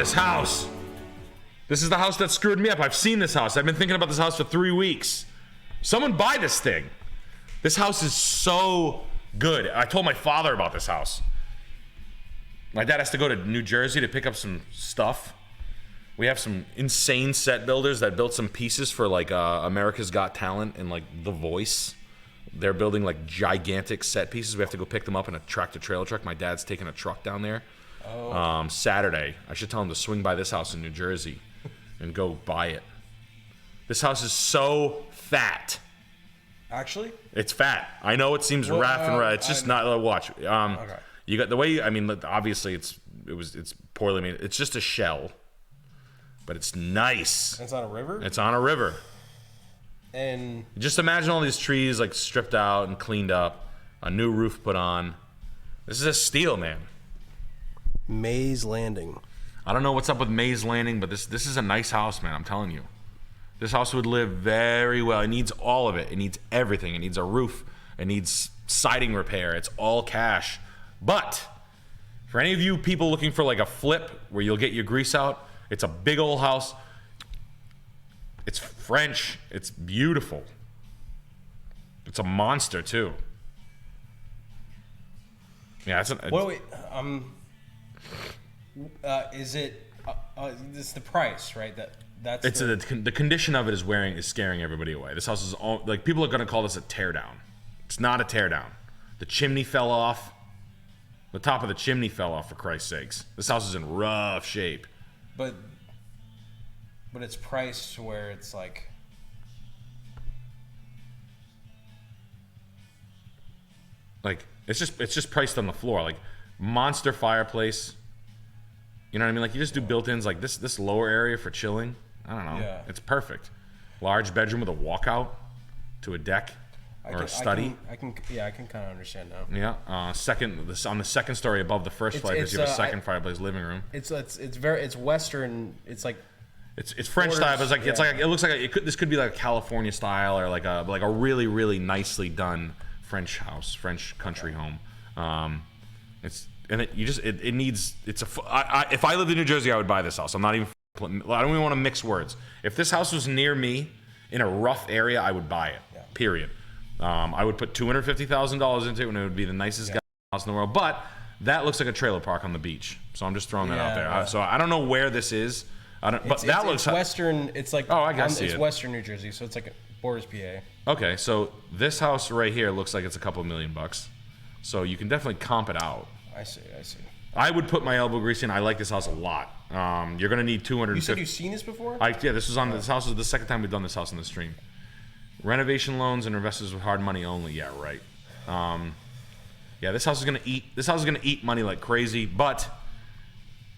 this house. This is the house that screwed me up. I've seen this house. I've been thinking about this house for 3 weeks. Someone buy this thing. This house is so good. I told my father about this house. My dad has to go to New Jersey to pick up some stuff. We have some insane set builders that built some pieces for like America's Got Talent and like The Voice. They're building like gigantic set pieces. We have to go pick them up in a tractor trailer truck. My dad's taking a truck down there. Saturday. I should tell him to swing by this house in New Jersey and go buy it. This house is so fat. Actually? It's fat. I know it seems rough and rough. It's just not. Watch. Okay. You got the way. I mean, obviously it's poorly made. It's just a shell, but it's nice. It's on a river. It's on a river. And just imagine all these trees like stripped out and cleaned up, a new roof put on. This is a steal, man. Maze Landing. I don't know what's up with Maze Landing, but this is a nice house, man. I'm telling you. This house would live very well. It needs all of it. It needs everything. It needs a roof. It needs siding repair. It's all cash. But for any of you people looking for like a flip where you'll get your grease out, it's a big old house. It's French. It's beautiful. It's a monster too. Yeah, it's wait. Is it? It's the price, right? That's. It's the condition of it is scaring everybody away. This house is all like people are gonna call this a teardown. It's not a teardown. The chimney fell off. The top of the chimney fell off, for Christ's sakes. This house is in rough shape. But it's priced where it's like. Like it's just priced on the floor, like monster fireplace. You know what I mean? Like you just do built-ins like this lower area for chilling. I don't know. Yeah. It's perfect. Large bedroom with a walkout to a deck or a study. I can kind of understand now. Yeah. On the second story above the first fireplace, you have a second fireplace living room. It's Western. It's like. It's French style, but it looks like this could be like a California style or like a really really nicely done French house, French country home. If I lived in New Jersey, I would buy this house. I don't even want to mix words. If this house was near me in a rough area, I would buy it. Yeah. Period. I would put $250,000 into it, and it would be the nicest house in the world. But that looks like a trailer park on the beach. So I'm just throwing that out there. So I don't know where this is. It's Western. It's like it's Western New Jersey, so it's like borders PA. Okay, so this house right here looks like it's a couple $1 million. So you can definitely comp it out. I see. I would put my elbow grease in. I like this house a lot. You're gonna need 250. You said you've seen this before? This house is the second time we've done this house on the stream. Renovation loans and investors with hard money only. Yeah, right. This house is gonna eat money like crazy, but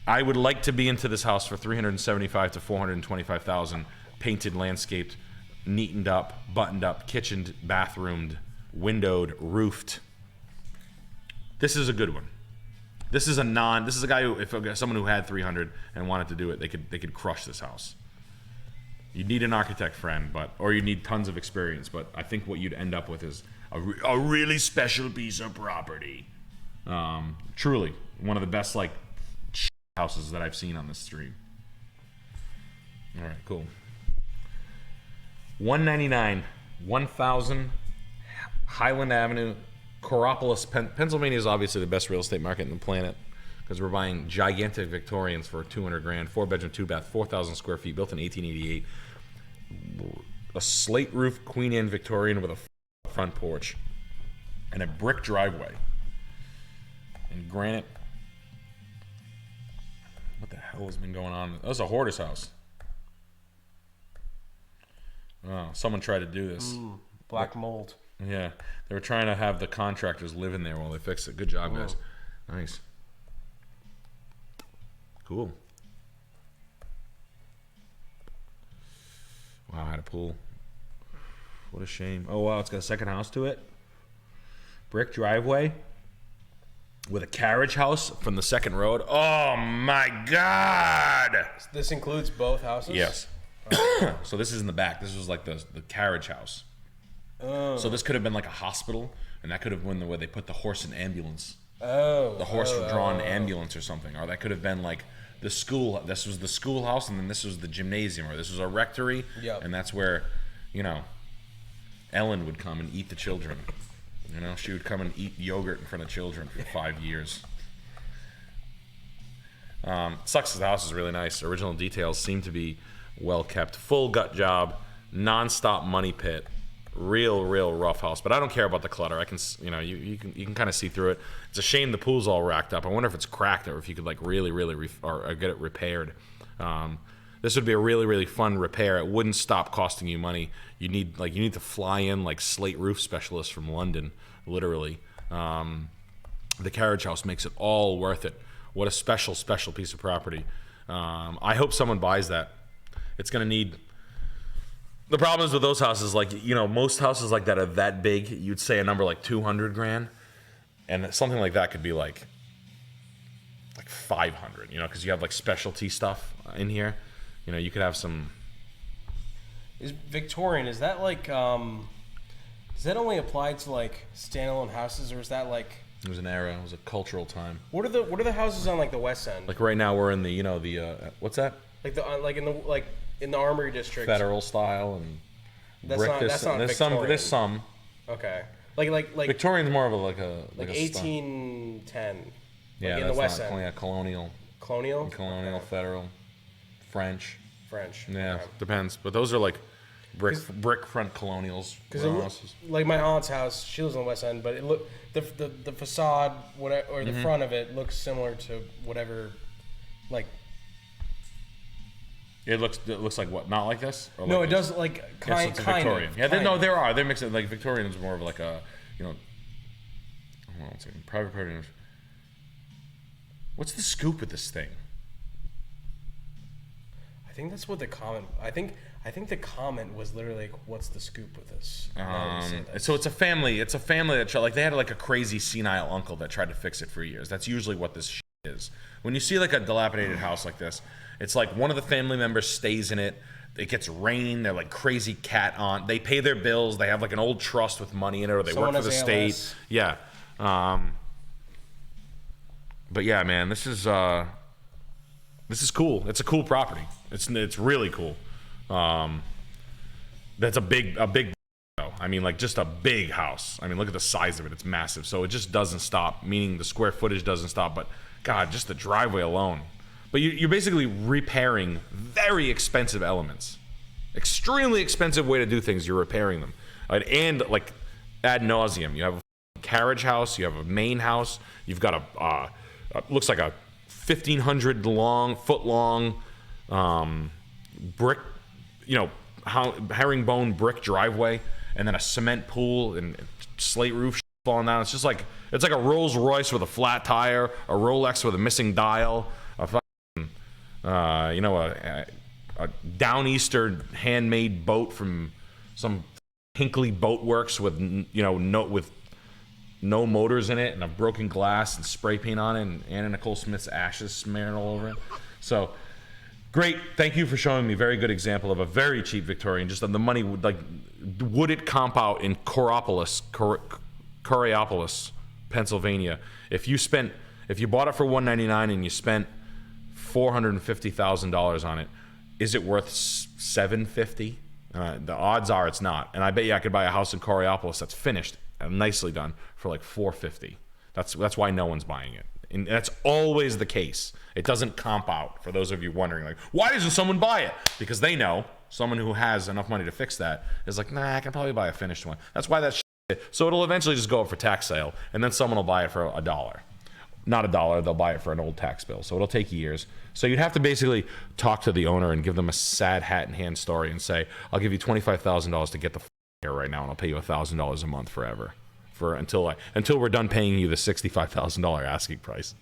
I would like to be into this house for $375,000 to $425,000, painted, landscaped, neatened up, buttoned up, kitchened, bathroomed, windowed, roofed. This is a good one. This is a guy who, if someone who had 300 and wanted to do it, they could crush this house. You'd need an architect friend, or you need tons of experience. But I think what you'd end up with is a really special piece of property. Truly, one of the best houses that I've seen on this stream. All right, cool. 199, 1000 Highland Avenue, Coropolis, Pennsylvania is obviously the best real estate market in the planet because we're buying gigantic Victorians for $200,000, 4-bedroom, 2-bath, 4,000 square feet, built in 1888. A slate roof Queen Anne Victorian with a front porch and a brick driveway and granite. What the hell has been going on? That was a hoarder's house. Oh, someone tried to do this. Black mold. Yeah, they were trying to have the contractors live in there while they fixed it. Good job, guys. Nice. Cool. Wow, I had a pool. What a shame. Oh, wow, it's got a second house to it. Brick driveway with a carriage house from the second road. Oh, my God. This includes both houses? Yes. So this is in the back. This was like the carriage house. Oh. So this could have been like a hospital, and that could have been where they put the horse and ambulance. Oh. The horse-drawn ambulance or something. Or that could have been like the school. This was the schoolhouse, and then this was the gymnasium, or this was a rectory. Yep. And that's where, you know, Ellen would come and eat the children. You know, she would come and eat yogurt in front of children for 5 years. Sucks that the house is really nice. Original details seem to be well kept. Full gut job, non-stop money pit. Real rough house. But I don't care about the clutter. I can, you know, you can kind of see through it. It's a shame the pool's all racked up. I wonder if it's cracked or if you could like really or get it repaired. This would be a really fun repair. It wouldn't stop costing you money. You need to fly in like slate roof specialists from London, literally. The carriage house makes it all worth it. What a special piece of property. I hope someone buys that. It's gonna need. The problem is with those houses, like, you know, most houses like that are that big. You'd say a number like 200 grand, and something like that could be like 500. You know, because you have like specialty stuff in here. You know, you could have some. Is Victorian? Is that like? Does that only apply to like standalone houses, or is that like? It was an era. It was a cultural time. What are the houses on like the West End? Like right now, we're in the, you know, the what's that? Like in the Armory District. Federal style and. That's not there's Victorian. There's some. Okay. Like Victorian's more of a like 1810. Yeah, like in that's the West not End. Colonial. Colonial. Colonial, okay. Federal, French. Yeah, okay. Depends. But those are like brick front colonials. Because like my aunt's house, she lives on the West End, but the facade, whatever, or the front of it looks similar to whatever, like. It looks like what? Not like this? Or no, like it does like kind Victorian. of. Yeah, they're mixing like Victorian's more of like a, you know. Hold on one second. Private party. What's the scoop with this thing? I think that's what the comment. I think the comment was literally like, "What's the scoop with this?" So it's a family. It's a family that like they had like a crazy senile uncle that tried to fix it for years. That's usually what this shit is. When you see like a dilapidated house like this, it's like one of the family members stays in it. It gets rain. They're like crazy cat aunt. They pay their bills. They have like an old trust with money in it, or they work for the state. Yeah. But yeah, man, this is cool. It's a cool property. It's really cool. That's a big though. I mean, like just a big house. I mean, look at the size of it. It's massive. So it just doesn't stop. Meaning the square footage doesn't stop. But God, just the driveway alone. But you're basically repairing very expensive elements. Extremely expensive way to do things. You're repairing them, and like ad nauseum. You have a carriage house. You have a main house. You've got a looks like a 1,500 foot long brick, you know, herringbone brick driveway, and then a cement pool and slate roof falling down. It's just like a Rolls Royce with a flat tire, a Rolex with a missing dial, a you know, a downeaster handmade boat from some Hinkley Boat Works with, you know, no motors in it, and a broken glass and spray paint on it, and Anna Nicole Smith's ashes smeared all over it. So great. Thank you for showing me a very good example of a very cheap Victorian. Just on the money, would it comp out in Coraopolis, Pennsylvania? If you bought it for $199 and you spent $450,000 on it, is it worth $750? The odds are it's not. And I bet you I could buy a house in Coraopolis that's finished and nicely done for like $450. That's why no one's buying it. And that's always the case. It doesn't comp out. For those of you wondering, like, why doesn't someone buy it? Because they know someone who has enough money to fix that is like, nah, I can probably buy a finished one. That's why that's shit. So it'll eventually just go up for tax sale, and then someone will buy it for $1. Not $1, they'll buy it for an old tax bill. So it'll take years. So you'd have to basically talk to the owner and give them a sad hat in hand story and say, I'll give you $25,000 to get the here right now, and I'll pay you $1,000 a month forever, until we're done paying you the $65,000 asking price.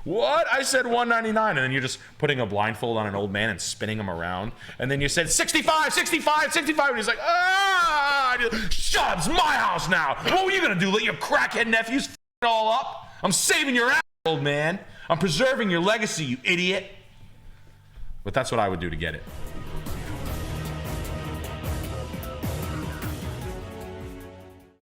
What? I said $199, and then you're just putting a blindfold on an old man and spinning him around, and then you said 65, 65, 65, and he's like, shut up, it's my house now. What were you gonna do? Let your crackhead nephews f it all up? I'm saving your ass, old man. I'm preserving your legacy, you idiot. But that's what I would do to get it.